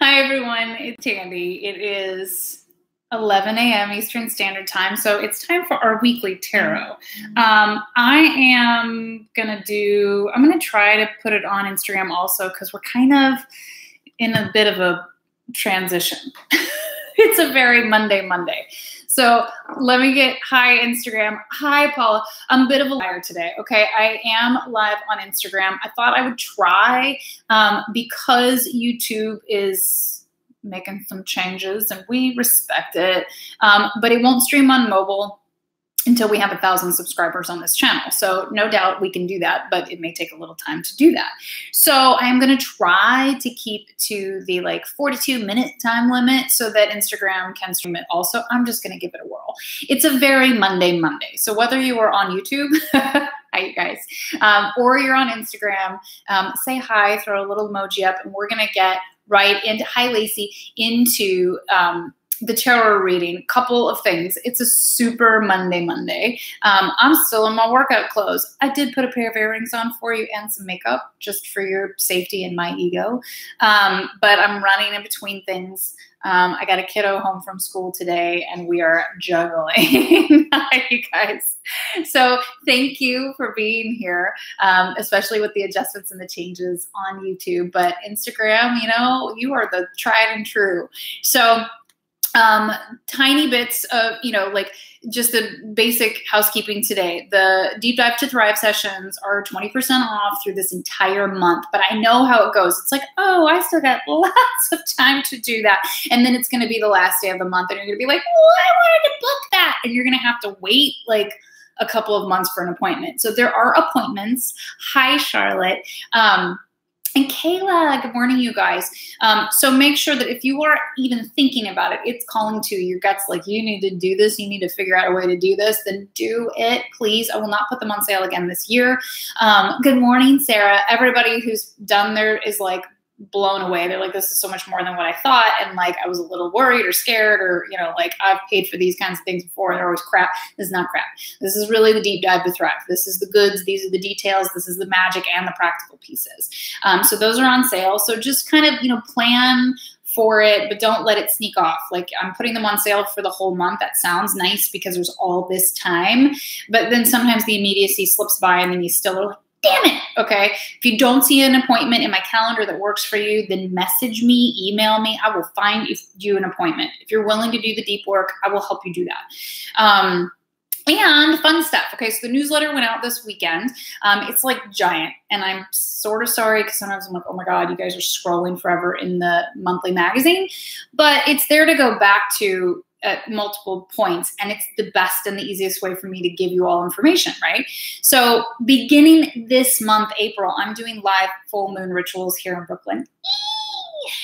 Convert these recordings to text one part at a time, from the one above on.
Hi, everyone. It's Tandy. It is 11 a.m. Eastern Standard Time, so it's time for our weekly tarot. I'm going to try to put it on Instagram also because we're kind of in a bit of a transition. It's a very Monday. So let me get, hi Instagram. Hi Paula. I'm a bit of a liar today. Okay. I am live on Instagram. I thought I would try because YouTube is making some changes and we respect it. But it won't stream on mobile until we have 1,000 subscribers on this channel. So no doubt we can do that, but it may take a little time to do that. So I'm going to try to keep to the 42-minute time limit so that Instagram can stream it also. I'm just going to give it a whirl. It's a very Monday. So whether you are on YouTube, hi you guys, or you're on Instagram, say hi, throw a little emoji up, and we're going to get right into, hi Lacey, into the tarot reading. Couple of things. It's a super Monday. I'm still in my workout clothes. I did put a pair of earrings on for you and some makeup just for your safety and my ego. But I'm running in between things. I got a kiddo home from school today and we are juggling. Hi, you guys. So thank you for being here, especially with the adjustments and the changes on YouTube. But Instagram, you are the tried and true. So tiny bits of, just the basic housekeeping today. The Deep Dive to Thrive sessions are 20% off through this entire month, but I know how it goes. It's like, oh, I still got lots of time to do that. And then it's going to be the last day of the month and you're going to be like, oh, I wanted to book that. And you're going to have to wait a couple of months for an appointment. So there are appointments. Hi, Charlotte. And Kayla, good morning, you guys. So make sure that if you are even thinking about it, it's calling to your guts, like you need to do this, you need to figure out a way to do this, then do it, please. I will not put them on sale again this year. Good morning, Sarah. Everybody who's done there is blown away. They're like, this is so much more than what I thought. And I was a little worried or scared or, I've paid for these kinds of things before and they're always crap. This is not crap. This is really the Deep Dive to Thrive. This is the goods. These are the details. This is the magic and the practical pieces. So those are on sale. So just kind of, plan for it, but don't let it sneak off. I'm putting them on sale for the whole month. That sounds nice because there's all this time, but then sometimes the immediacy slips by and then you still are like, damn it. Okay. If you don't see an appointment in my calendar that works for you, then message me, email me. I will find you an appointment. If you're willing to do the deep work, I will help you do that. And fun stuff. Okay. So the newsletter went out this weekend. It's giant and I'm sort of sorry because sometimes I'm like, oh my God, you guys are scrolling forever in the monthly magazine, but it's there to go back to at multiple points. And it's the best and the easiest way for me to give you all information, right? So beginning this month, April, I'm doing live full moon rituals here in Brooklyn.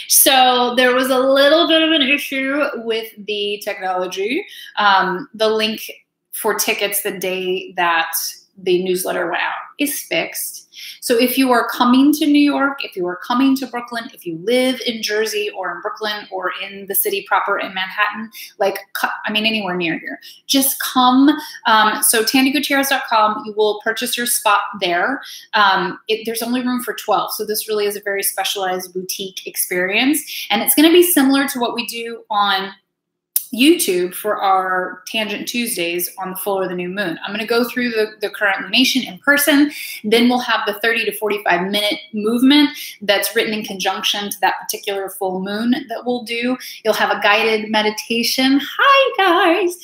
So there was a little bit of an issue with the technology. The link for tickets the day that the newsletter went out is fixed. So if you are coming to New York, if you are coming to Brooklyn, if you live in Jersey or in Brooklyn or in the city proper in Manhattan, anywhere near here, just come. So tandygutierrez.com, you will purchase your spot there. There's only room for 12. So this really is a very specialized boutique experience. And it's going to be similar to what we do on YouTube for our Tangent Tuesdays on the full or the new moon. I'm going to go through the current lunation in person. Then we'll have the 30 to 45 minute movement that's written in conjunction to that particular full moon that we'll do. You'll have a guided meditation. Hi, guys.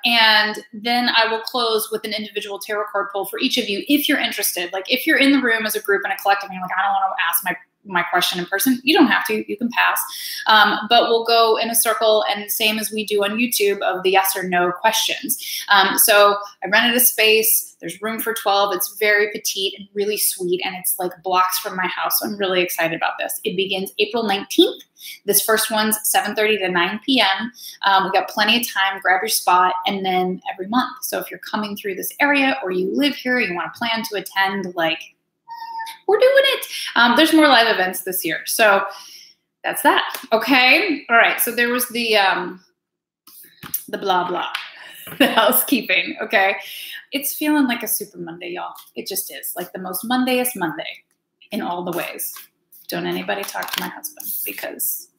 And then I will close with an individual tarot card pull for each of you if you're interested. If you're in the room as a group and a collective and you're like, I don't want to ask my question in person, you don't have to, you can pass. But we'll go in a circle and same as we do on YouTube of the yes or no questions. So I rented a space, there's room for 12. It's very petite and really sweet. And it's blocks from my house. So I'm really excited about this. It begins April 19th. This first one's 7:30 to 9 p.m. We got plenty of time, grab your spot, and then every month. So if you're coming through this area or you live here, you want to plan to attend, we're doing it. There's more live events this year. So that's that. Okay. All right. So there was the blah, blah, the housekeeping. Okay. It's feeling like a super Monday, y'all. It just is the most Mondayest Monday in all the ways. Don't anybody talk to my husband because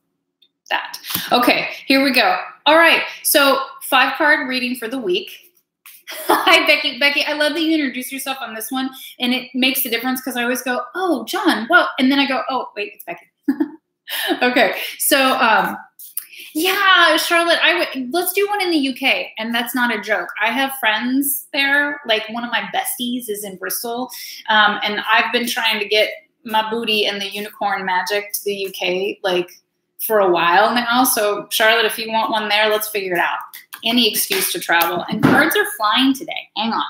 that. Okay, here we go. All right, so 5-card reading for the week. Hi, Becky. Becky, I love that you introduce yourself on this one, and it makes a difference because I always go, oh, John, well, and then I go, oh, wait, it's Becky. Okay, so yeah, Charlotte, let's do one in the UK, and that's not a joke. I have friends there, like one of my besties is in Bristol, and I've been trying to get my booty and the unicorn magic to the UK like for a while now. So Charlotte, if you want one there, let's figure it out. Any excuse to travel. And cards are flying today. Hang on.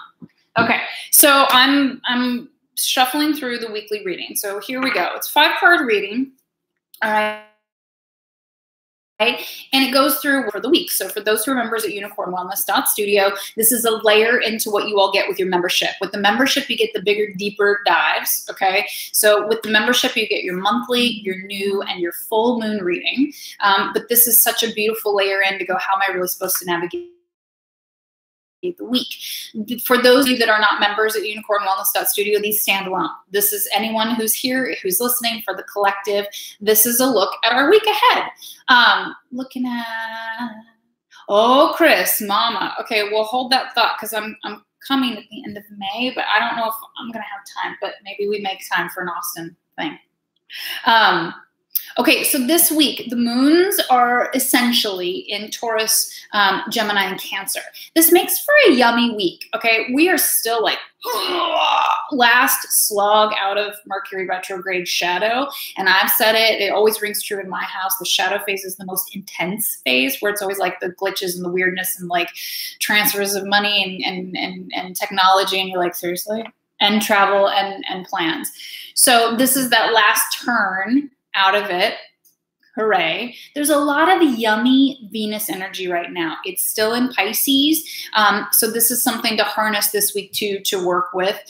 Okay, so I'm shuffling through the weekly reading. So here we go. It's 5-card reading. All right. And it goes through for the week. So for those who are members at unicornwellness.studio, this is a layer into what you all get with your membership. With the membership, you get the bigger, deeper dives, okay? So with the membership, you get your monthly, your new, and your full moon reading. But this is such a beautiful layer in to go, how am I really supposed to navigate the week? For those of you that are not members at unicornwellness.studio, these stand alone. This is anyone who's here, who's listening, for the collective. This is a look at our week ahead. Looking at, oh, Chris, mama. Okay, we'll hold that thought because I'm coming at the end of May, but I don't know if I'm going to have time, but maybe we make time for an Austin thing. Okay, so this week, the moons are essentially in Taurus, Gemini, and Cancer. This makes for a yummy week, okay? We are still like, last slog out of Mercury retrograde shadow, and I've said it, it always rings true in my house. The shadow phase is the most intense phase, where it's always like the glitches and the weirdness and like transfers of money and technology, and you're like, seriously? And travel and plans. So this is that last turn out of it. Hooray. There's a lot of yummy Venus energy right now. It's still in Pisces. So this is something to harness this week too, to work with,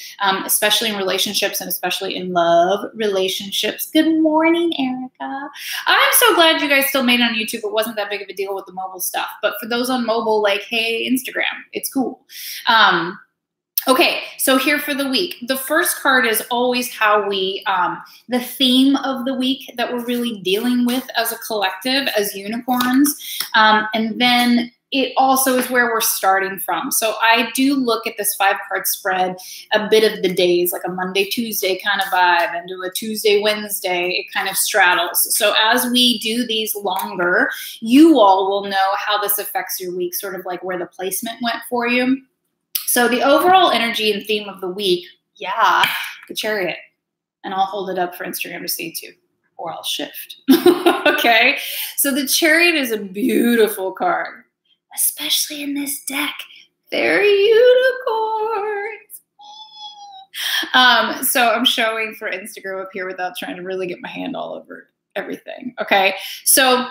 especially in relationships and especially in love relationships. Good morning, Erica. I'm so glad you guys still made it on YouTube. It wasn't that big of a deal with the mobile stuff. But for those on mobile, like, hey, Instagram, it's cool. Okay, so here for the week. The first card is always how we, the theme of the week that we're really dealing with as a collective, as unicorns. And then it also is where we're starting from. So I do look at this 5-card spread, a bit of the days, like a Monday, Tuesday kind of vibe, and do a Tuesday, Wednesday, it kind of straddles. So as we do these longer, you all will know how this affects your week, sort of like where the placement went for you. So the overall energy and theme of the week, yeah, the Chariot. And I'll hold it up for Instagram to see too, or I'll shift. Okay, so the Chariot is a beautiful card, especially in this deck. They're unicorns. So I'm showing for Instagram up here without trying to really get my hand all over everything. Okay, so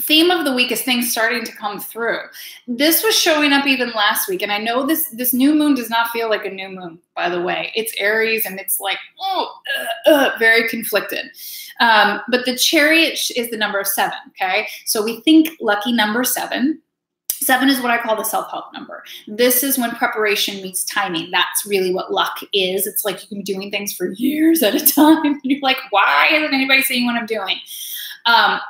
theme of the week is things starting to come through. This was showing up even last week, and I know this new moon does not feel like a new moon, by the way. It's Aries, and it's like, very conflicted. But the Chariot is the number 7, okay? So we think lucky number 7. 7 is what I call the self-help number. This is when preparation meets timing. That's really what luck is. It's like you can be doing things for years at a time, and you're like, why isn't anybody seeing what I'm doing?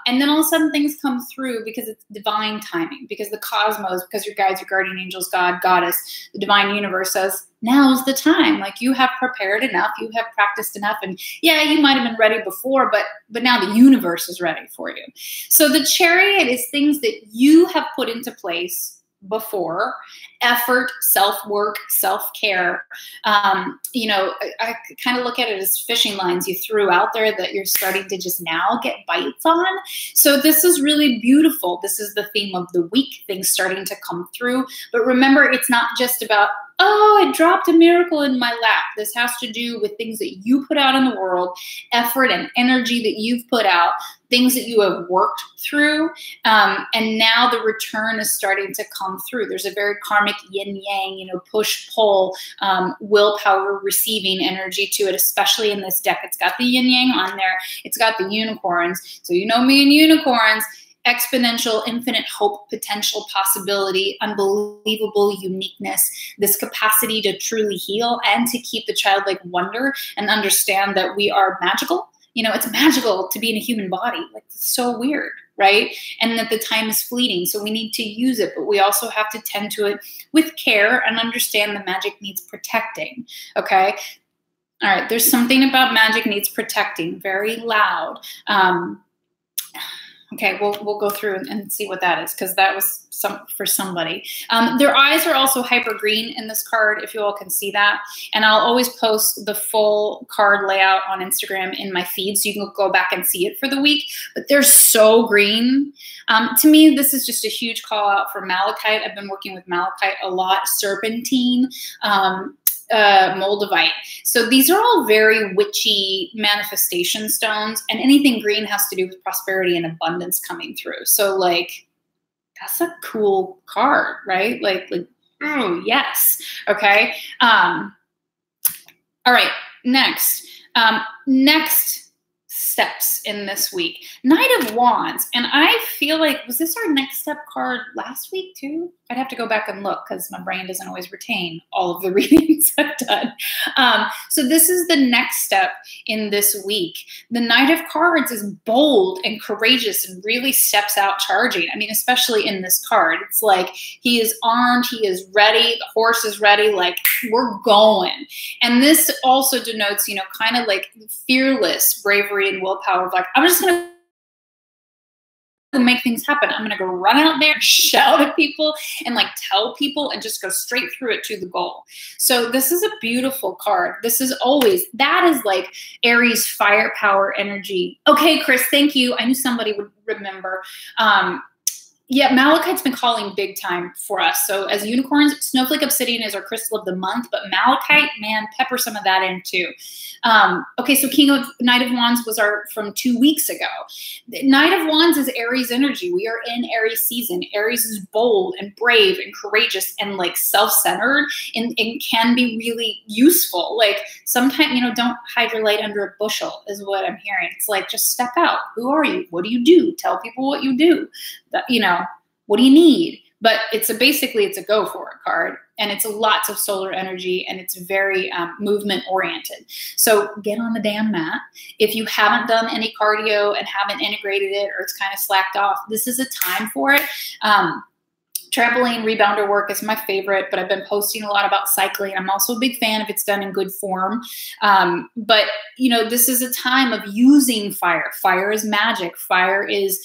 And then all of a sudden things come through because it's divine timing, because the cosmos, because your guides, your guardian angels, God, goddess, the divine universe says, now's the time. Like, you have prepared enough, you have practiced enough, and yeah, you might have been ready before, but now the universe is ready for you. So the Chariot is things that you have put into place before, effort, self-work, self-care. You know, I kind of look at it as fishing lines you threw out there that you're starting to just now get bites on. So this is really beautiful. This is the theme of the week, things starting to come through. But remember, it's not just about, oh, it dropped a miracle in my lap. This has to do with things that you put out in the world, effort and energy that you've put out, things that you have worked through, and now the return is starting to come through. There's a very karmic yin-yang, you know, push-pull, willpower, receiving energy to it, especially in this deck. It's got the yin-yang on there. It's got the unicorns. So you know me and unicorns. Exponential, infinite hope, potential, possibility, unbelievable uniqueness, this capacity to truly heal and to keep the childlike wonder and understand that we are magical. you know, it's magical to be in a human body. Like, it's so weird, right? And that the time is fleeting, so we need to use it, but we also have to tend to it with care and understand the magic needs protecting, okay? All right, there's something about magic needs protecting, very loud. Okay, we'll go through and see what that is, because that was for somebody. Their eyes are also hyper green in this card, if you all can see that. And I'll always post the full card layout on Instagram in my feed, so you can go back and see it for the week. But they're so green. To me, this is just a huge call out for malachite. I've been working with malachite a lot, serpentine, moldavite. So these are all very witchy manifestation stones, and anything green has to do with prosperity and abundance coming through. So like, that's a cool card, right? Like, oh yes. Okay. All right. Next steps in this week. Knight of Wands. And I feel like, was this our next step card last week too? I'd have to go back and look, because my brain doesn't always retain all of the readings I've done. So this is the next step in this week. The Knight of Cards is bold and courageous and really steps out charging. I mean, especially in this card, it's like he is armed, he is ready, the horse is ready, like, we're going. And this also denotes, you know, kind of like fearless bravery and willpower of like, I'm just going to make things happen. I'm going to go run out there, shout at people, and like tell people, and just go straight through it to the goal. So this is a beautiful card. This is always, that is like Aries firepower energy. Okay, Chris, thank you. I knew somebody would remember. Yeah, malachite's been calling big time for us. So as unicorns, snowflake obsidian is our crystal of the month, but malachite, man, pepper some of that in too. Okay, so Knight of Wands was from 2 weeks ago. Knight of Wands is Aries energy. We are in Aries season. Aries is bold and brave and courageous and like self-centered, and can be really useful. Like, sometimes, you know, don't hide your light under a bushel is what I'm hearing. It's like, just step out. Who are you? What do you do? Tell people what you do. You know, what do you need? But basically it's a go for it card, and it's lots of solar energy, and it's very movement oriented. So get on the damn mat. If you haven't done any cardio and haven't integrated it, or it's kind of slacked off, this is a time for it. Trampoline rebounder work is my favorite, but I've been posting a lot about cycling. I'm also a big fan if it's done in good form. But, you know, this is a time of using fire. Fire is magic. Fire is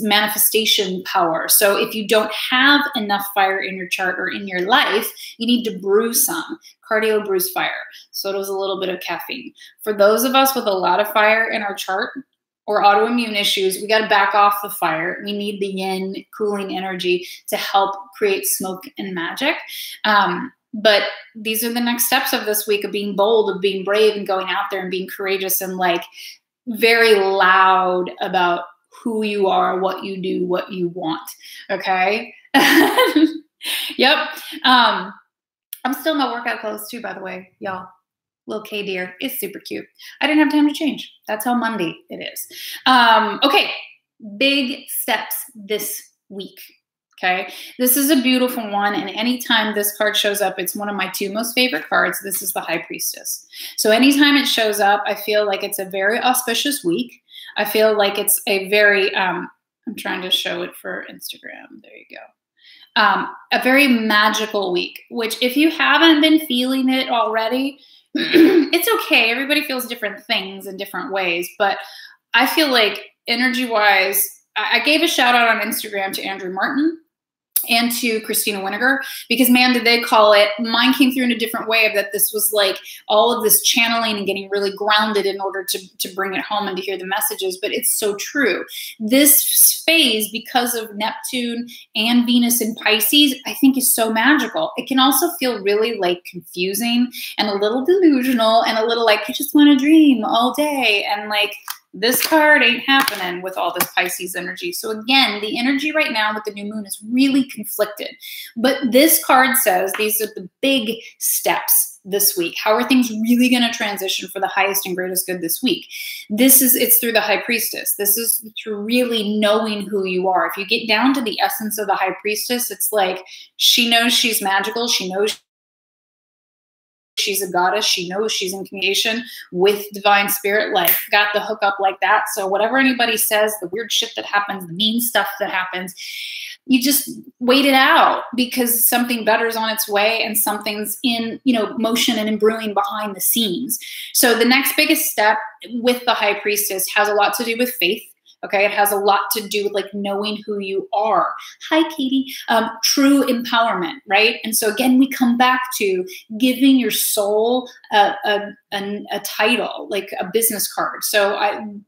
manifestation power. So if you don't have enough fire in your chart or in your life, you need to brew some. Cardio brews fire. So does a little bit of caffeine. For those of us with a lot of fire in our chart, or autoimmune issues, we got to back off the fire. We need the yin cooling energy to help create smoke and magic. But these are the next steps of this week, of being bold, of being brave, and going out there and being courageous, and like very loud about who you are, what you do, what you want. Okay. Yep. I'm still in my workout clothes too, by the way, y'all. Little K deer is super cute. I didn't have time to change. That's how Monday it is. Okay, big steps this week. Okay, this is a beautiful one, and anytime this card shows up, it's one of my 2 most favorite cards. This is the High Priestess. So anytime it shows up, I feel like it's a very auspicious week. I feel like it's a very, I'm trying to show it for Instagram. There you go. A very magical week, which if you haven't been feeling it already, it's okay. Everybody feels different things in different ways, but I feel like energy-wise, I gave a shout out on Instagram to Andrew Martin and to Christina Winiger, because man, did they call it. Mine came through in a different way, of that this was like all of this channeling and getting really grounded in order to bring it home and to hear the messages. But it's so true. This phase, because of Neptune and Venus in Pisces, I think is so magical. It can also feel really like confusing and a little delusional and a little like, I just want to dream all day. And like, this card ain't happening with all this Pisces energy. So again, the energy right now with the new moon is really conflicted. But this card says these are the big steps this week. How are things really going to transition for the highest and greatest good this week? It's through the High Priestess. This is through really knowing who you are. If you get down to the essence of the High Priestess, it's like she knows she's magical. She knows she's a goddess. She knows she's in communication with divine spirit, like got the hookup like that. So whatever anybody says, the weird shit that happens, the mean stuff that happens, you just wait it out, because something better is on its way and something's in, motion and in brewing behind the scenes. So the next biggest step with the high priestess has a lot to do with faith. Okay, it has a lot to do with like knowing who you are. Hi, Katie. True empowerment, right? And so again, we come back to giving your soul a title, like a business card. So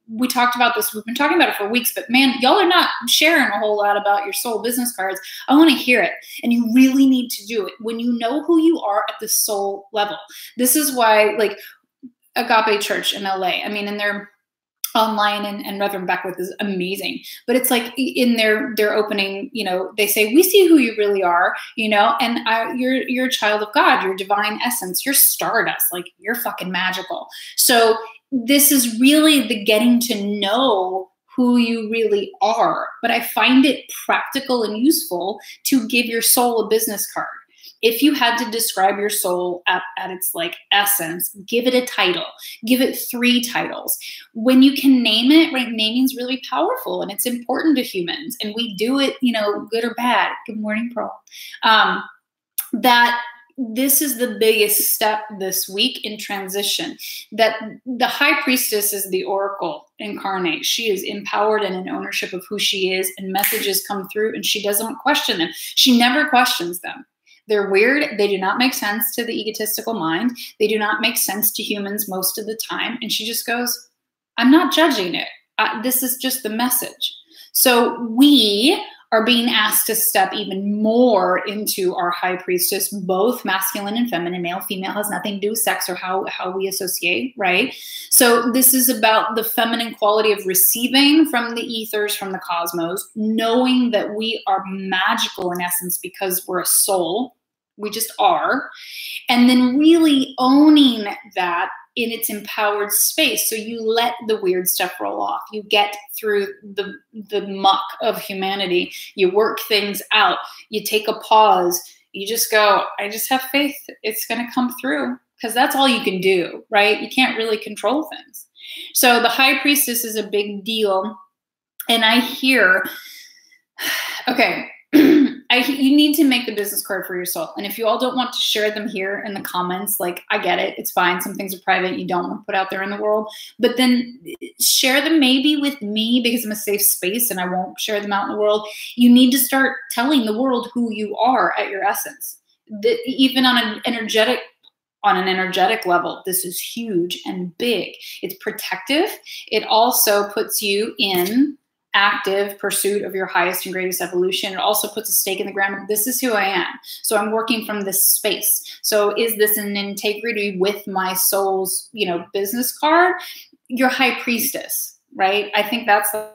we talked about this. We've been talking about it for weeks, but man, y'all are not sharing a whole lot about your soul business cards. I want to hear it, and you really need to do it when you know who you are at the soul level. This is why, like, Agape Church in LA. I mean, and they're online, and Reverend Beckwith is amazing, but it's like in their opening, they say, we see who you really are, and you're a child of God, you're divine essence, you're stardust, like you're fucking magical. So this is really the getting to know who you really are. But I find it practical and useful to give your soul a business card. If you had to describe your soul at its like essence, give it a title, give it 3 titles. When you can name it, right? Naming is really powerful, and it's important to humans, and we do it, good or bad. Good morning, Pearl. That this is the biggest step this week in transition, that the high priestess is the oracle incarnate. She is empowered and in ownership of who she is, and messages come through and she doesn't question them. She never questions them. They're weird. They do not make sense to the egotistical mind. They do not make sense to humans most of the time. And she just goes, I'm not judging it. This is just the message. So we are being asked to step even more into our high priestess, both masculine and feminine. Male, female has nothing to do with sex or how we associate, right? So this is about the feminine quality of receiving from the ethers, from the cosmos, knowing that we are magical in essence because we're a soul. We just are. And then really owning that in its empowered space. So you let the weird stuff roll off. You get through the muck of humanity. You work things out. You take a pause. You just go, I just have faith it's going to come through, because that's all you can do, right? You can't really control things. So the high priestess is a big deal. And I hear, okay, you need to make the business card for your soul. And if you all don't want to share them here in the comments, like, I get it. It's fine. Some things are private. You don't want to put out there in the world. But then share them maybe with me, because I'm a safe space and I won't share them out in the world. You need to start telling the world who you are at your essence. Even on an energetic level, this is huge and big. It's protective. It also puts you in active pursuit of your highest and greatest evolution. It also puts a stake in the ground. This is who I am. So I'm working from this space. So is this an integrity with my soul's, business card? Your high priestess, right? I think that's the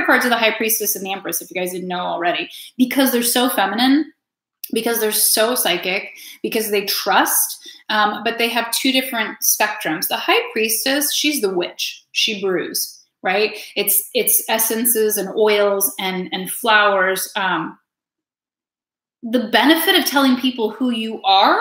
cards of the high priestess and the empress, if you guys didn't know already, because they're so feminine, because they're so psychic, because they trust, but they have 2 different spectrums. The high priestess, she's the witch. She brews. Right? It's essences and oils and flowers. The benefit of telling people who you are,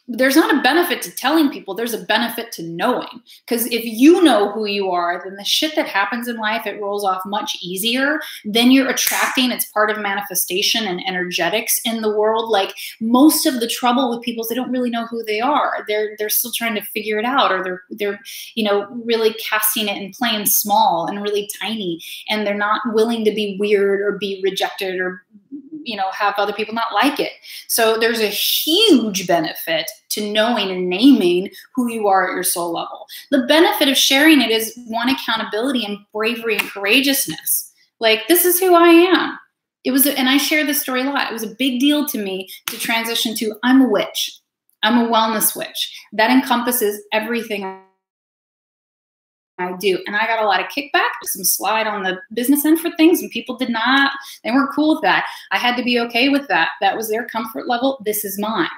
there's not a benefit to telling people, there's a benefit to knowing. Because if you know who you are, then the shit that happens in life, it rolls off much easier. Then you're attracting, it's part of manifestation and energetics in the world. Like, most of the trouble with people is they don't really know who they are. They're still trying to figure it out, or they're really casting it and playing small and really tiny, and they're not willing to be weird or be rejected or have other people not like it. So there's a huge benefit to knowing and naming who you are at your soul level. The benefit of sharing it is, 1, accountability and bravery and courageousness. Like, this is who I am. And I share this story a lot. It was a big deal to me to transition to, I'm a witch. I'm a wellness witch. That encompasses everything I do. And I got a lot of kickback, some slide on the business end for things, and people they weren't cool with that. I had to be okay with that. That was their comfort level. This is mine.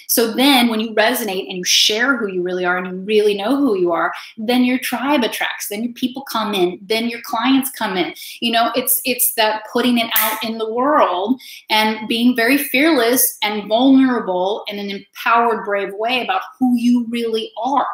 So then when you resonate and you share who you really are and you really know who you are, then your tribe attracts, then your people come in, then your clients come in. You know, it's that putting it out in the world and being very fearless and vulnerable in an empowered, brave way about who you really are.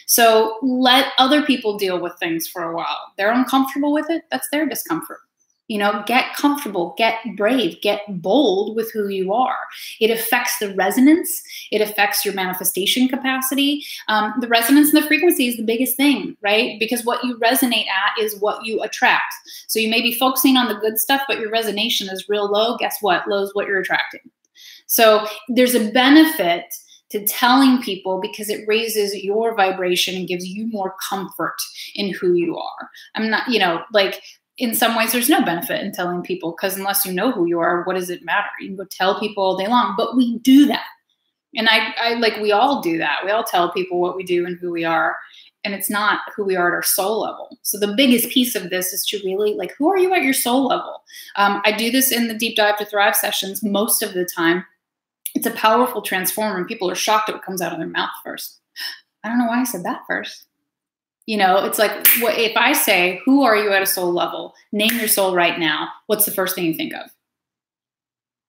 So let other people deal with things for a while. They're uncomfortable with it. That's their discomfort. You know, get comfortable, get brave, get bold with who you are. It affects the resonance. It affects your manifestation capacity. The resonance and the frequency is the biggest thing, right? Because what you resonate at is what you attract. So you may be focusing on the good stuff, but your resonation is real low. Guess what? Low is what you're attracting. So there's a benefit to telling people because it raises your vibration and gives you more comfort in who you are. I'm not, you know, like in some ways there's no benefit in telling people because unless you know who you are, what does it matter? You can go tell people all day long, but we do that. And I like, we all do that. We all tell people what we do and who we are. And it's not who we are at our soul level. So the biggest piece of this is to really like, who are you at your soul level? I do this in the Deep Dive to Thrive sessions most of the time. It's a powerful transformer, and people are shocked at what comes out of their mouth first. I don't know why I said that first. You know, it's like, what if I say, who are you at a soul level? Name your soul right now. What's the first thing you think of?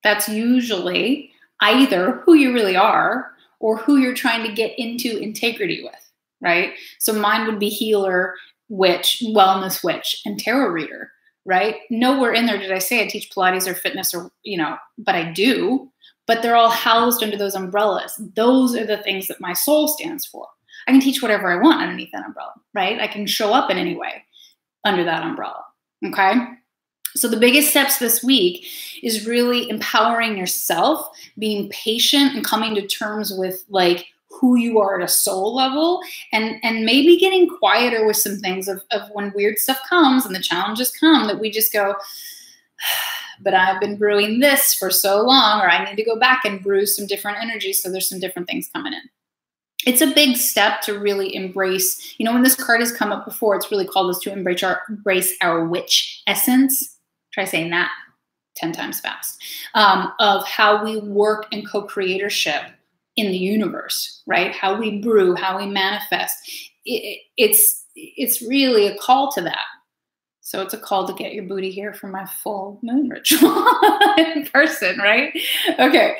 That's usually either who you really are or who you're trying to get into integrity with, right? So mine would be healer, witch, wellness witch, and tarot reader, right? Nowhere in there did I say I teach Pilates or fitness or, you know, but I do. But they're all housed under those umbrellas. Those are the things that my soul stands for. I can teach whatever I want underneath that umbrella, right? I can show up in any way under that umbrella, okay? So the biggest steps this week is really empowering yourself, being patient and coming to terms with like who you are at a soul level and maybe getting quieter with some things of when weird stuff comes and the challenges come that we just go, but I've been brewing this for so long, or I need to go back and brew some different energies. So there's some different things coming in. It's a big step to really embrace, you know, when this card has come up before, it's really called us to embrace our witch essence. Try saying that 10 times fast, of how we work in co-creatorship in the universe, right? How we brew, how we manifest. It's really a call to that. So it's a call to get your booty here for my full moon ritual in person, right? Okay.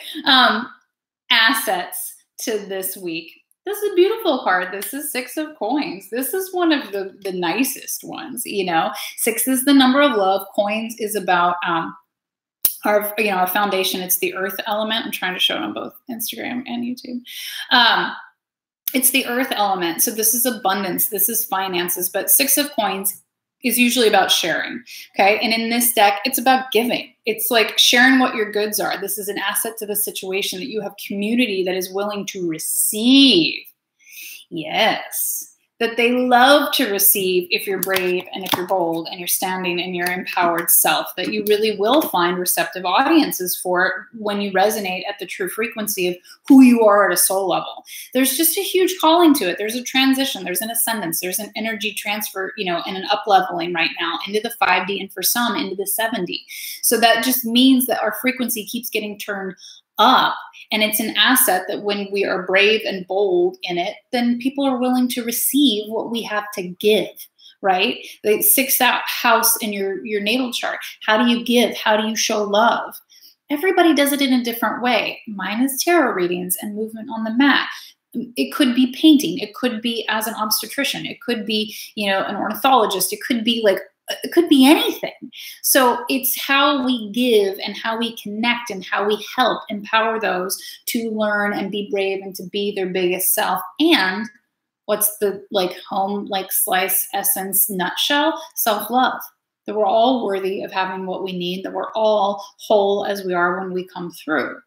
Assets to this week. This is a beautiful card. This is 6 of coins. This is one of the nicest ones, you know. 6 is the number of love. Coins is about our foundation. It's the earth element. I'm trying to show it on both Instagram and YouTube. It's the earth element. So this is abundance. This is finances. But 6 of coins is usually about sharing, okay? And in this deck, it's about giving. It's like sharing what your goods are. This is an asset to the situation that you have community that is willing to receive. Yes, that they love to receive if you're brave and if you're bold and you're standing in your empowered self, that you really will find receptive audiences for it when you resonate at the true frequency of who you are at a soul level. There's just a huge calling to it. There's a transition, there's an ascendance, there's an energy transfer, you know, and an up-leveling right now into the 5D and for some into the 7D. So that just means that our frequency keeps getting turned up. And it's an asset that when we are brave and bold in it, then people are willing to receive what we have to give, right? The 6th house in your natal chart. How do you give? How do you show love? Everybody does it in a different way. Mine is tarot readings and movement on the mat. It could be painting. It could be as an obstetrician. It could be, you know, an ornithologist. It could be like, it could be anything. So it's how we give and how we connect and how we help empower those to learn and be brave and to be their biggest self. And what's the like home, like slice essence nutshell? Self-love. That we're all worthy of having what we need, that we're all whole as we are when we come through,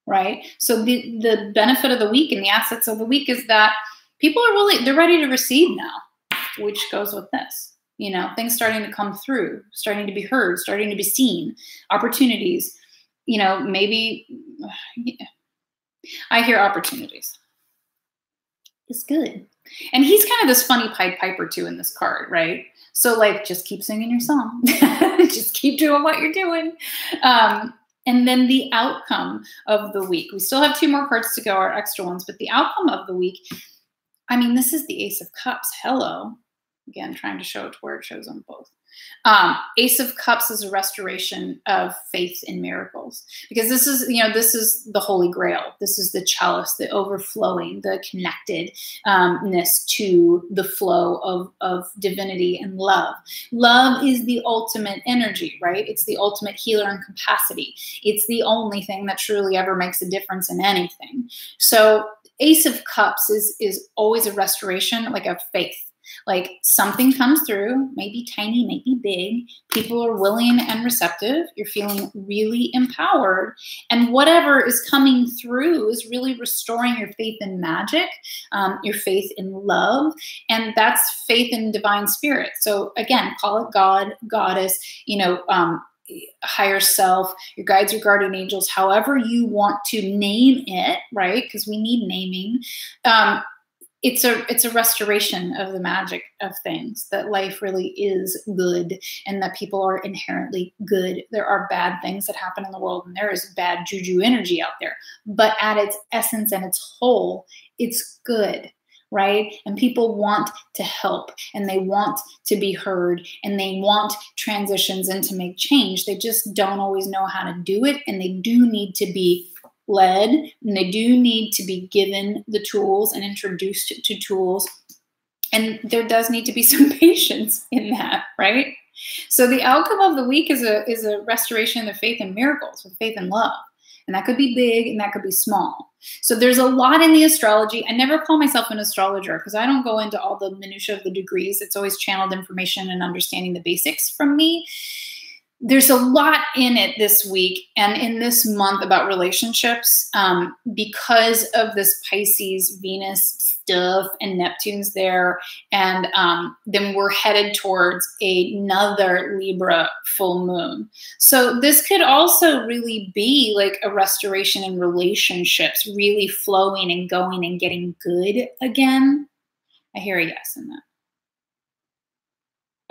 right? So the benefit of the week and the assets of the week is that people are they're ready to receive now, which goes with this. You know, things starting to come through, starting to be heard, starting to be seen, opportunities, you know, maybe I hear opportunities. It's good. And he's kind of this funny Pied Piper too in this card, right? So like, just keep singing your song. Just keep doing what you're doing. And then the outcome of the week. We still have 2 more cards to go, our extra ones, but the outcome of the week, I mean, this is the Ace of Cups. Hello. Again, trying to show it to where it shows on both. Ace of Cups is a restoration of faith in miracles, because this is, this is the Holy Grail. This is the chalice, the overflowing, the connectedness to the flow of divinity and love. Love is the ultimate energy, right? It's the ultimate healer and capacity. It's the only thing that truly ever makes a difference in anything. So Ace of Cups is always a restoration, like of faith. Like something comes through, maybe tiny, maybe big. People are willing and receptive. You're feeling really empowered. And whatever is coming through is really restoring your faith in magic, your faith in love. And that's faith in divine spirit. So again, call it God, goddess, higher self, your guides or guardian angels, however you want to name it, right? Because we need naming. It's a restoration of the magic of things, that life really is good and that people are inherently good. There are bad things that happen in the world and there is bad juju energy out there, but at its essence and its whole, it's good, right? And people want to help and they want to be heard and they want transitions and to make change. They just don't always know how to do it, and they do need to be led, and they do need to be given the tools and introduced to tools. And there does need to be some patience in that, right? So the outcome of the week is a restoration of faith in miracles, with faith in love. And that could be big and that could be small. So there's a lot in the astrology. I never call myself an astrologer because I don't go into all the minutiae of the degrees. It's always channeled information and understanding the basics from me. There's a lot in it this week and in this month about relationships, because of this Pisces, Venus stuff and Neptune's there. And then we're headed towards another Libra full moon. So this could also really be like a restoration in relationships, really flowing and going and getting good again. I hear a yes in that.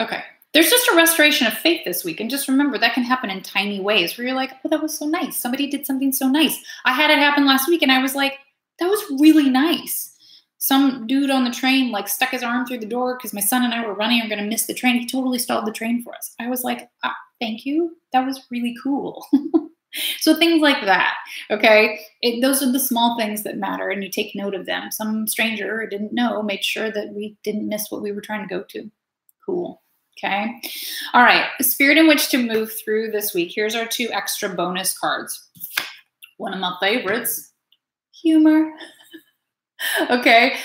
Okay. There's just a restoration of faith this week. And just remember, that can happen in tiny ways where you're like, oh, that was so nice. Somebody did something so nice. I had it happen last week and I was like, that was really nice. Some dude on the train like stuck his arm through the door because my son and I were running and going to miss the train. He totally stalled the train for us. I was like, thank you. That was really cool. So things like that, okay? Those are the small things that matter, and you take note of them. Some stranger who didn't know made sure that we didn't miss what we were trying to go to. Cool. Okay. All right. The spirit in which to move through this week. Here's our 2 extra bonus cards. One of my favorites, humor. Okay.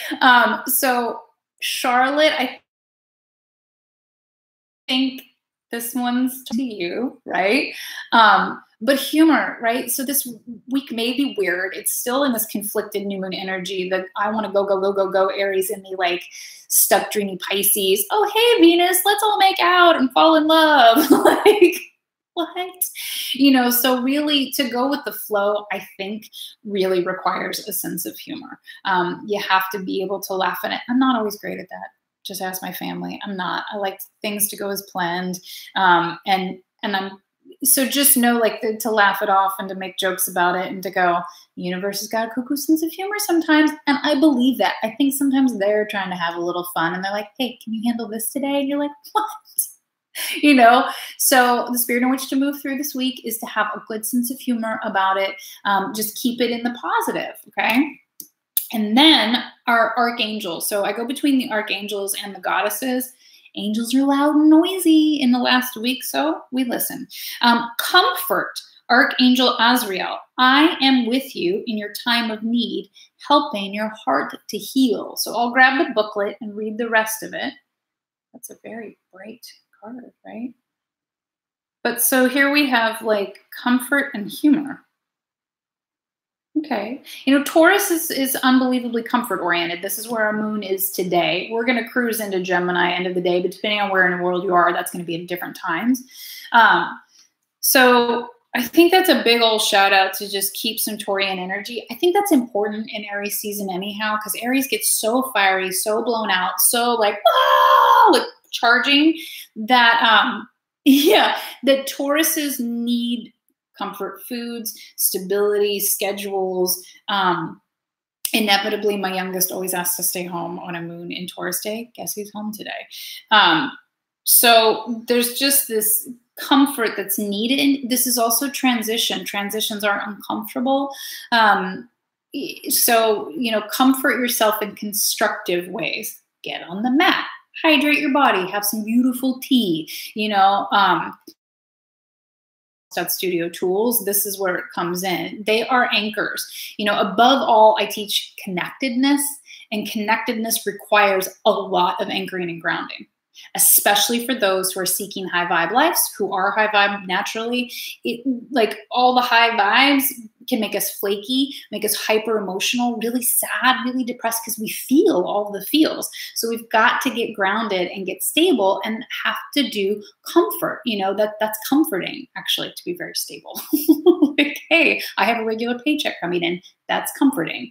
So Charlotte, I think this one's to you, right? But humor, right? So this week may be weird. It's still in this conflicted new moon energy that I want to go Aries in the like stuck dreamy Pisces. Oh, hey, Venus, let's all make out and fall in love. Like, what? So really to go with the flow, I think really requires a sense of humor. You have to be able to laugh at it. I'm not always great at that. Just ask my family. I'm not. I like things to go as planned. And so just know, like, to laugh it off and to make jokes about it and to go, the universe has got a cuckoo sense of humor sometimes. And I believe that. I think sometimes they're trying to have a little fun and they're like, hey, can you handle this today? And you're like, what? So the spirit in which to move through this week is to have a good sense of humor about it. Just keep it in the positive, okay? And then our archangels. So I go between the archangels and the goddesses. Angels are loud and noisy in the last week, so we listen. Comfort, Archangel Azrael. I am with you in your time of need, helping your heart to heal. So I'll grab the booklet and read the rest of it. That's a very bright card, right? But so here we have like comfort and humor. Okay. Taurus is unbelievably comfort oriented. This is where our moon is today. We're going to cruise into Gemini end of the day, but depending on where in the world you are, that's going to be at different times. So I think that's a big old shout out to just keep some Taurian energy. I think that's important in Aries season anyhow, because Aries gets so fiery, so blown out, so like, ah, like charging that, yeah, that Tauruses need comfort foods, stability, schedules. Inevitably, my youngest always asks to stay home on a moon in Taurus day. Guess who's home today? So there's just this comfort that's needed. This is also transition. Transitions are uncomfortable. So, you know, comfort yourself in constructive ways. Get on the mat, hydrate your body, have some beautiful tea, you know, studio tools. This is where it comes in. They are anchors. You know, above all, I teach connectedness, and connectedness requires a lot of anchoring and grounding, especially for those who are seeking high vibe lives, who are high vibe naturally. It, like all the high vibes can make us flaky, make us hyper emotional, really sad, really depressed, because we feel all the feels. So we've got to get grounded and get stable and have to do comfort. You know, that's comforting, actually, to be very stable. Like, hey, I have a regular paycheck coming in. That's comforting.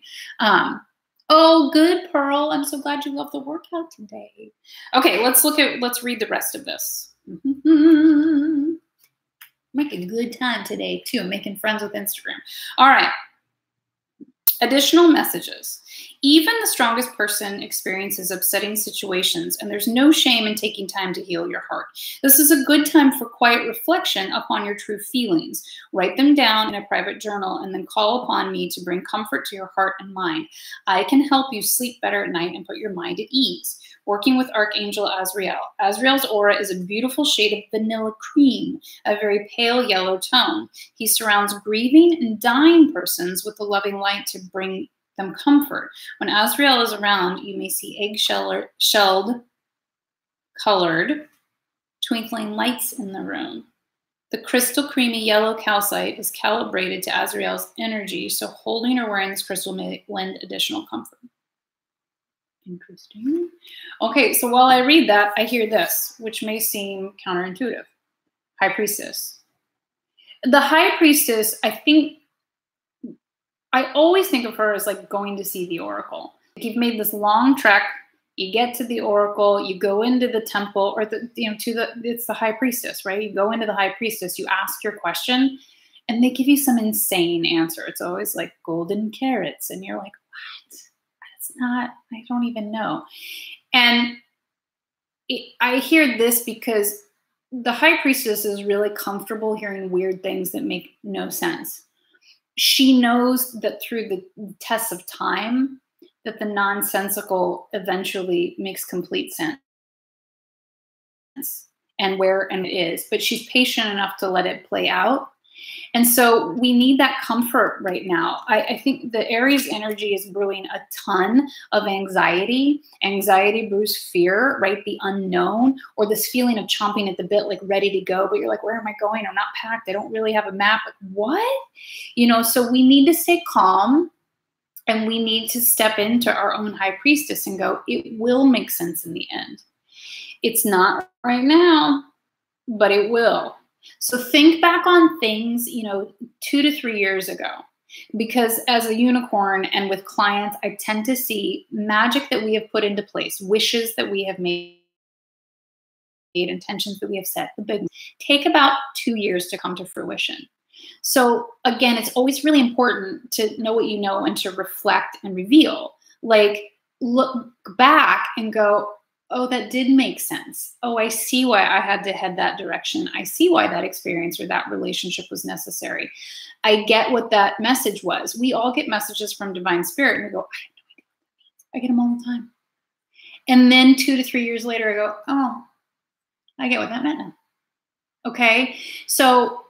Oh, good, Pearl. I'm so glad you loved the workout today. Okay, let's read the rest of this. Making good time today, too. Making friends with Instagram. All right. Additional messages. Even the strongest person experiences upsetting situations, and there's no shame in taking time to heal your heart. This is a good time for quiet reflection upon your true feelings. Write them down in a private journal and then call upon me to bring comfort to your heart and mind. I can help you sleep better at night and put your mind at ease. Working with Archangel Azrael. Azrael's aura is a beautiful shade of vanilla cream, a very pale yellow tone. He surrounds grieving and dying persons with a loving light to bring them comfort. When Azrael is around, you may see egg-shelled colored twinkling lights in the room. The crystal creamy yellow calcite is calibrated to Azrael's energy, so holding or wearing this crystal may lend additional comfort. Interesting. Okay, so while I read that, I hear this, which may seem counterintuitive. High Priestess. The High Priestess, I always think of her as like going to see the oracle. Like, you've made this long trek, you get to the oracle, you go into the temple, or it's the High Priestess, right? You go into the High Priestess, you ask your question, and they give you some insane answer. It's always like golden carrots, and you're like, what? Not, I don't even know. And I hear this because the High Priestess is really comfortable hearing weird things that make no sense. She knows that through the tests of time, that the nonsensical eventually makes complete sense and where and it is, but she's patient enough to let it play out. And so we need that comfort right now. I think the Aries energy is brewing a ton of anxiety. Anxiety brews fear, right? The unknown, or this feeling of chomping at the bit, like ready to go, but you're like, where am I going? I'm not packed. I don't really have a map. Like, what? You know, so we need to stay calm, and we need to step into our own High Priestess and go, it will make sense in the end. It's not right now, but it will. So think back on things, 2 to 3 years ago, because as a unicorn and with clients, I tend to see magic that we have put into place, wishes that we have made, intentions that we have set, the big ones, take about 2 years to come to fruition. So again, it's always really important to know what you know and to reflect and reveal. Like, look back and go, oh, that did make sense. Oh, I see why I had to head that direction. I see why that experience or that relationship was necessary. I get what that message was. We all get messages from Divine Spirit, and we go, I have no idea what that means. I get them all the time. And then 2 to 3 years later, I go, oh, I get what that meant now. Okay? So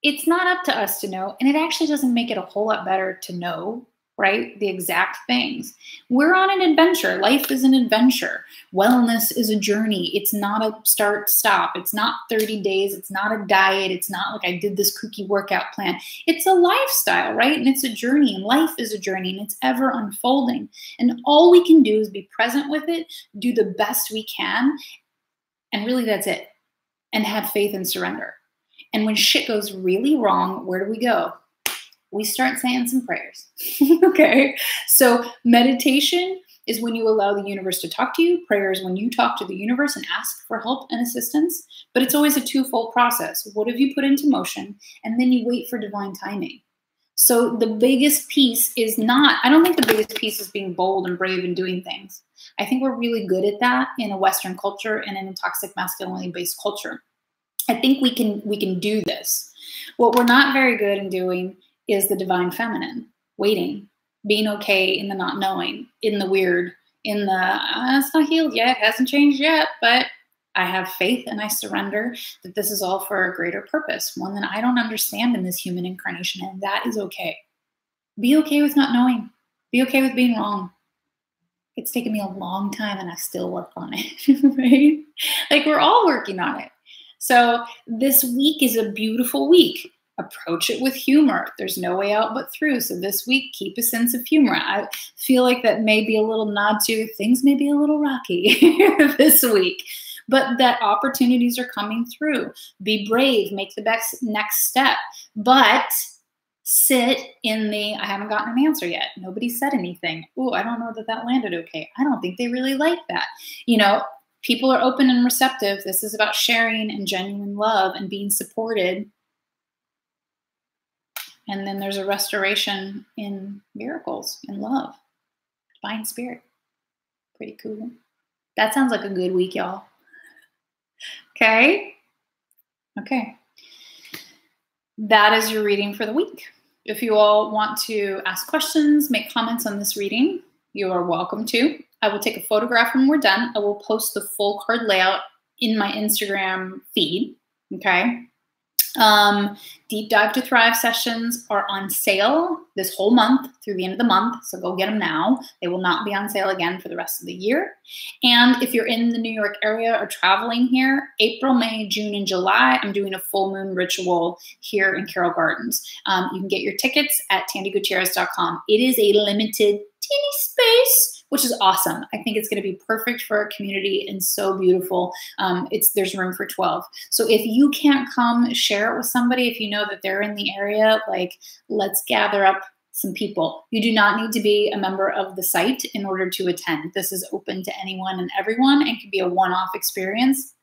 it's not up to us to know, and it actually doesn't make it a whole lot better to know, right? The exact things. We're on an adventure. Life is an adventure. Wellness is a journey. It's not a start, stop. It's not 30 days. It's not a diet. It's not like I did this kooky workout plan. It's a lifestyle, right? And it's a journey, and life is a journey, and it's ever unfolding. And all we can do is be present with it, do the best we can, and really that's it. And have faith and surrender. And when shit goes really wrong, where do we go? We start saying some prayers. Okay. So meditation is when you allow the universe to talk to you. Prayer is when you talk to the universe and ask for help and assistance. But it's always a twofold process. What have you put into motion? And then you wait for divine timing. So the biggest piece is not, I don't think the biggest piece is being bold and brave and doing things. I think we're really good at that in a Western culture and in a toxic masculinity-based culture. I think we can do this. What we're not very good in doing is the divine feminine, waiting, being okay in the not knowing, in the weird, in the, it's not healed yet, hasn't changed yet, but I have faith and I surrender that this is all for a greater purpose, one that I don't understand in this human incarnation, and that is okay. Be okay with not knowing. Be okay with being wrong. It's taken me a long time and I still work on it, right? Like we're all working on it. So this week is a beautiful week. Approach it with humor. There's no way out but through. So this week, keep a sense of humor. I feel like that may be a little nod to things may be a little rocky this week, but that opportunities are coming through. Be brave, make the best next step, but sit in the, I haven't gotten an answer yet. Nobody said anything. Oh, I don't know that that landed okay. I don't think they really like that. You know, people are open and receptive. This is about sharing and genuine love and being supported. And then there's a restoration in miracles, in love, divine spirit. Pretty cool. That sounds like a good week, y'all. Okay? Okay. That is your reading for the week. If you all want to ask questions, make comments on this reading, you are welcome to. I will take a photograph when we're done. I will post the full card layout in my Instagram feed. Okay? Deep Dive to Thrive sessions are on sale this whole month through the end of the month. So go get them now. They will not be on sale again for the rest of the year. And if you're in the New York area or traveling here, April, May, June, and July, I'm doing a full moon ritual here in Carroll Gardens. You can get your tickets at tandygutierrez.com. It is a limited teeny space, which is awesome. I think it's going to be perfect for our community and so beautiful. There's room for 12. So if you can't come, share it with somebody. If you know that they're in the area, like let's gather up some people. You do not need to be a member of the site in order to attend. This is open to anyone and everyone and can be a one-off experience.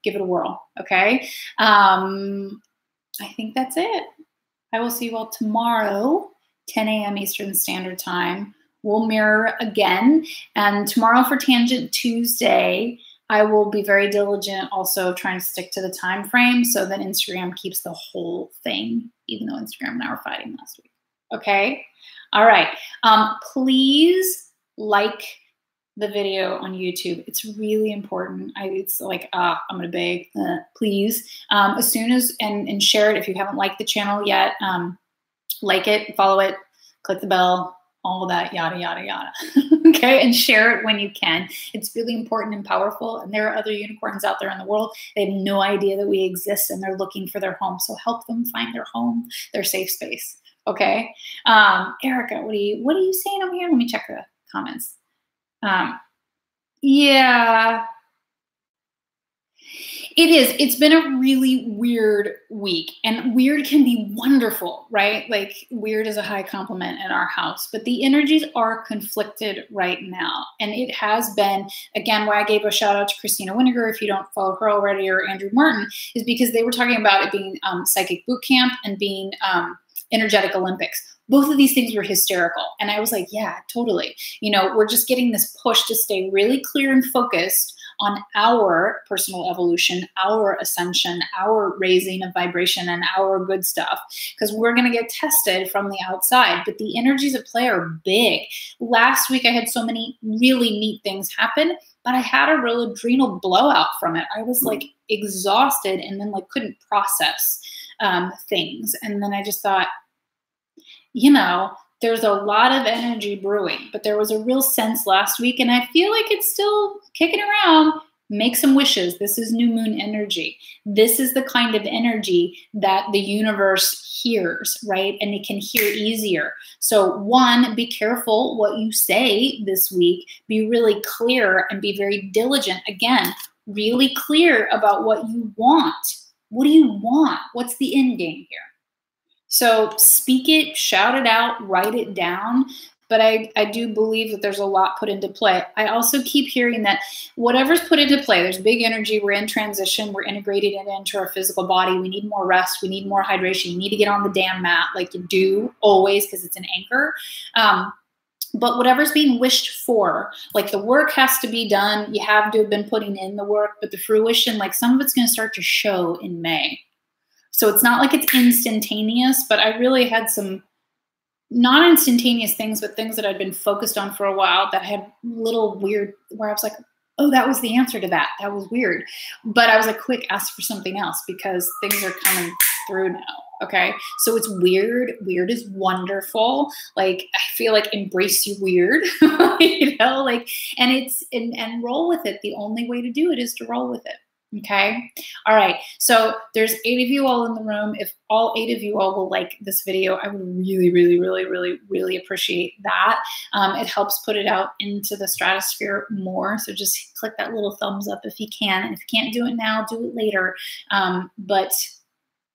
Give it a whirl, okay? I think that's it. I will see you all tomorrow, 10 a.m. Eastern Standard Time. We'll mirror again. And tomorrow for Tangent Tuesday, I will be very diligent also trying to stick to the time frame so that Instagram keeps the whole thing, even though Instagram and I were fighting last week. Okay? All right. Please like the video on YouTube. It's really important. It's like, I'm going to beg, please. As soon as, and share it if you haven't liked the channel yet. Like it, follow it, click the bell, all of that, yada, yada, yada. Okay, and share it when you can. It's really important and powerful, and there are other unicorns out there in the world. They have no idea that we exist, and they're looking for their home. So help them find their home, their safe space. Okay, Erica, what are you saying over here? Let me check the comments. Yeah. It is. It's been a really weird week, and weird can be wonderful, right? Like weird is a high compliment in our house, but the energies are conflicted right now. And it has been, again, why I gave a shout out to Christina Winiger, if you don't follow her already, or Andrew Martin, is because they were talking about it being psychic boot camp and being energetic Olympics. Both of these things were hysterical. And I was like, yeah, totally. You know, we're just getting this push to stay really clear and focused on our personal evolution, our ascension, our raising of vibration, and our good stuff, because we're going to get tested from the outside. But the energies at play are big. Last week, I had so many really neat things happen, but I had a real adrenal blowout from it. I was like exhausted and then like couldn't process things. And then I just thought, you know, there's a lot of energy brewing, but there was a real sense last week, and I feel like it's still kicking around. Make some wishes. This is new moon energy. This is the kind of energy that the universe hears, right? And it can hear easier. So one, be careful what you say this week. Be really clear and be very diligent. Again, really clear about what you want. What do you want? What's the end game here? So speak it, shout it out, write it down. But I do believe that there's a lot put into play. I also keep hearing that whatever's put into play, there's big energy. We're in transition. We're integrated into our physical body. We need more rest. We need more hydration. You need to get on the damn mat like you do always because it's an anchor. But whatever's being wished for, like the work has to be done. You have to have been putting in the work, but the fruition, like some of it's going to start to show in May. So it's not like it's instantaneous, but I really had some not instantaneous things, but things that I'd been focused on for a while that had little weird, where I was like, oh, that was the answer to that. That was weird. But I was like, quick, ask for something else because things are coming through now. Okay. So it's weird. Weird is wonderful. Like, I feel like embrace you weird, you know, like, and roll with it. The only way to do it is to roll with it. Okay. All right. So there's 8 of you all in the room. If all 8 of you all will like this video, I would really, really, really, really, really appreciate that. It helps put it out into the stratosphere more. So just click that little thumbs up if you can. And if you can't do it now, do it later. But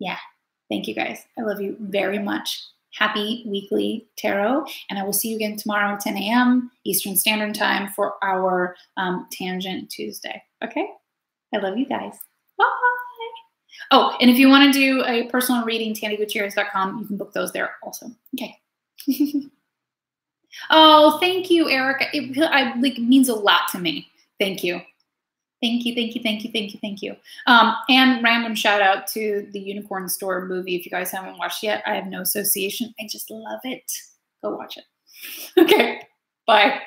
yeah, thank you guys. I love you very much. Happy weekly tarot. And I will see you again tomorrow at 10 a.m. Eastern Standard Time for our Tangent Tuesday. Okay. I love you guys. Bye. Oh, and if you want to do a personal reading, TannyGutierrez.com, you can book those there also. Okay. Oh, thank you, Erica. It means a lot to me. Thank you. Thank you, thank you, thank you, thank you, thank you. And random shout out to the Unicorn Store movie. If you guys haven't watched yet, I have no association. I just love it. Go watch it. Okay. Bye.